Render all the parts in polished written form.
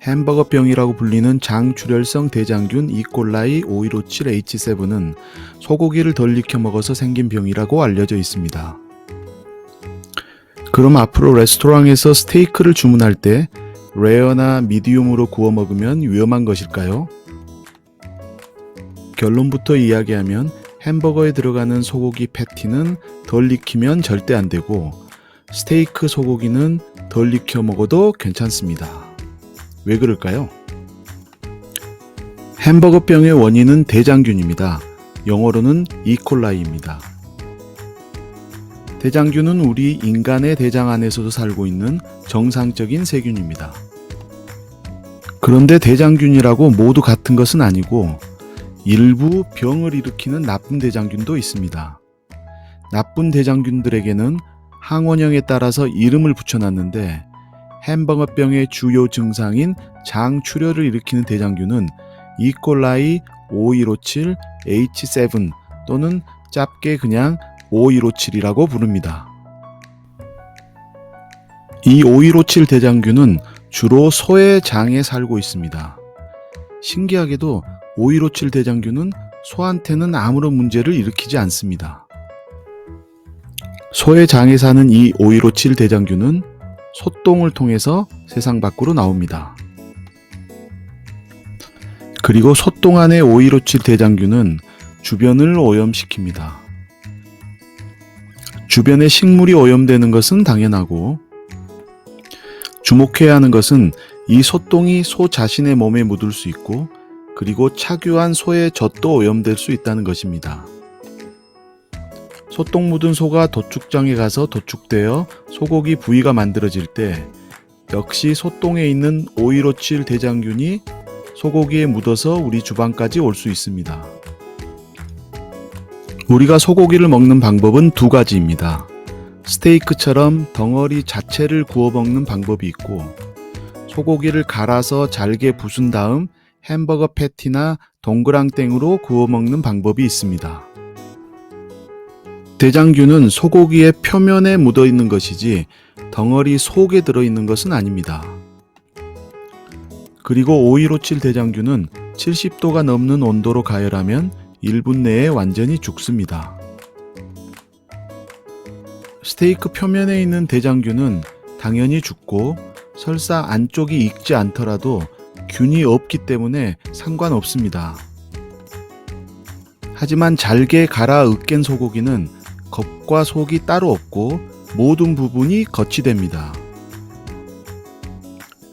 햄버거병이라고 불리는 장출혈성 대장균 이콜라이 5157H7은 소고기를 덜 익혀 먹어서 생긴 병이라고 알려져 있습니다. 그럼 앞으로 레스토랑에서 스테이크를 주문할 때 레어나 미디움으로 구워 먹으면 위험한 것일까요? 결론부터 이야기하면 햄버거에 들어가는 소고기 패티는 덜 익히면 절대 안 되고 스테이크 소고기는 덜 익혀 먹어도 괜찮습니다. 왜 그럴까요? 햄버거병의 원인은 대장균입니다. 영어로는 이콜라이입니다. 대장균은 우리 인간의 대장 안에서도 살고 있는 정상적인 세균입니다. 그런데 대장균이라고 모두 같은 것은 아니고 일부 병을 일으키는 나쁜 대장균도 있습니다. 나쁜 대장균들에게는 항원형에 따라서 이름을 붙여놨는데 햄버거병의 주요 증상인 장출혈을 일으키는 대장균은 이콜라이 5157H7 또는 짧게 그냥 5157이라고 부릅니다. 이 5157 대장균은 주로 소의 장에 살고 있습니다. 신기하게도 5157 대장균은 소한테는 아무런 문제를 일으키지 않습니다. 소의 장에 사는 이 5157 대장균은 소똥을 통해서 세상 밖으로 나옵니다. 그리고 소똥 안의 5157 대장균은 주변을 오염시킵니다. 주변에 식물이 오염되는 것은 당연하고 주목해야 하는 것은 이 소똥이 소 자신의 몸에 묻을 수 있고 그리고 착유한 소의 젖도 오염될 수 있다는 것입니다. 소똥 묻은 소가 도축장에 가서 도축되어 소고기 부위가 만들어질 때 역시 소똥에 있는 5157 대장균이 소고기에 묻어서 우리 주방까지 올 수 있습니다. 우리가 소고기를 먹는 방법은 두 가지입니다. 스테이크처럼 덩어리 자체를 구워 먹는 방법이 있고 소고기를 갈아서 잘게 부순 다음 햄버거 패티나 동그랑땡으로 구워 먹는 방법이 있습니다. 대장균은 소고기의 표면에 묻어 있는 것이지 덩어리 속에 들어 있는 것은 아닙니다. 그리고 5157 대장균은 70도가 넘는 온도로 가열하면 1분 내에 완전히 죽습니다. 스테이크 표면에 있는 대장균은 당연히 죽고 설사 안쪽이 익지 않더라도 균이 없기 때문에 상관없습니다. 하지만 잘게 갈아 으깬 소고기는 겉과 속이 따로 없고 모든 부분이 겉이 됩니다.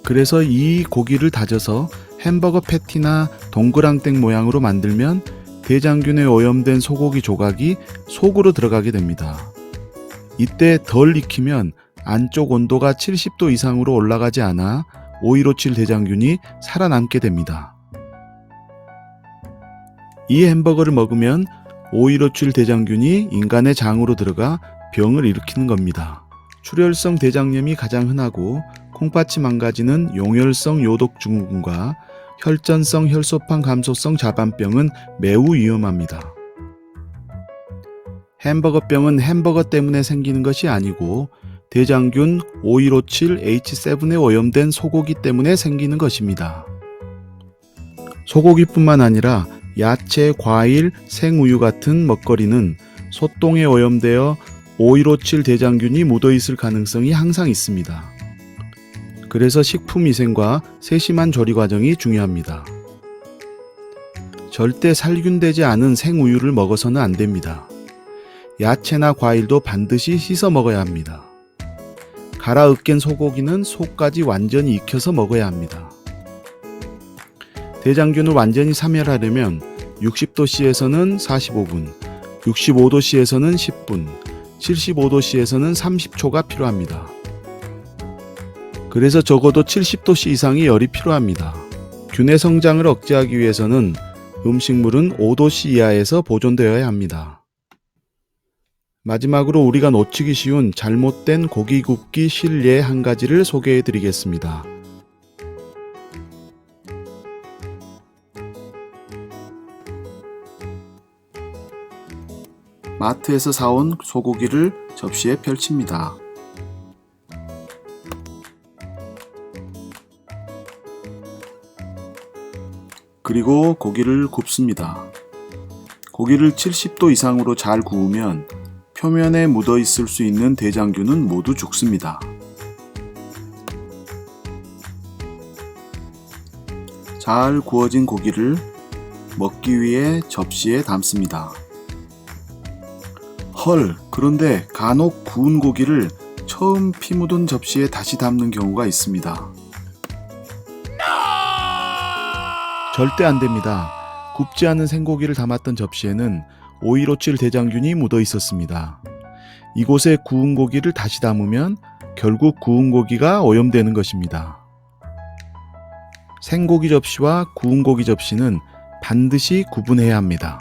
그래서 이 고기를 다져서 햄버거 패티나 동그랑땡 모양으로 만들면 대장균에 오염된 소고기 조각이 속으로 들어가게 됩니다. 이때 덜 익히면 안쪽 온도가 70도 이상으로 올라가지 않아 5157 대장균이 살아남게 됩니다. 이 햄버거를 먹으면 5157 대장균이 인간의 장으로 들어가 병을 일으키는 겁니다. 출혈성 대장염이 가장 흔하고 콩팥이 망가지는 용혈성 요독증후군과 혈전성 혈소판 감소성 자반병은 매우 위험합니다. 햄버거병은 햄버거 때문에 생기는 것이 아니고 대장균 5157H7에 오염된 소고기 때문에 생기는 것입니다. 소고기뿐만 아니라 야채, 과일, 생우유 같은 먹거리는 소똥에 오염되어 5157 대장균이 묻어있을 가능성이 항상 있습니다. 그래서 식품위생과 세심한 조리 과정이 중요합니다. 절대 살균되지 않은 생우유를 먹어서는 안 됩니다. 야채나 과일도 반드시 씻어 먹어야 합니다. 갈아 으깬 소고기는 속까지 완전히 익혀서 먹어야 합니다. 대장균을 완전히 사멸하려면 60도씨에서는 45분, 65도씨에서는 10분, 75도씨에서는 30초가 필요합니다. 그래서 적어도 70도씨 이상의 열이 필요합니다. 균의 성장을 억제하기 위해서는 음식물은 5도씨 이하에서 보존되어야 합니다. 마지막으로 우리가 놓치기 쉬운 잘못된 고기 굽기 실례 한 가지를 소개해 드리겠습니다. 마트에서 사온 소고기를 접시에 펼칩니다. 그리고 고기를 굽습니다. 고기를 70도 이상으로 잘 구우면 표면에 묻어 있을 수 있는 대장균은 모두 죽습니다. 잘 구워진 고기를 먹기 위해 접시에 담습니다. 헐, 그런데 간혹 구운 고기를 처음 피 묻은 접시에 다시 담는 경우가 있습니다. 절대 안 됩니다. 굽지 않은 생고기를 담았던 접시에는 5157 대장균이 묻어 있었습니다. 이곳에 구운 고기를 다시 담으면 결국 구운 고기가 오염되는 것입니다. 생고기 접시와 구운 고기 접시는 반드시 구분해야 합니다.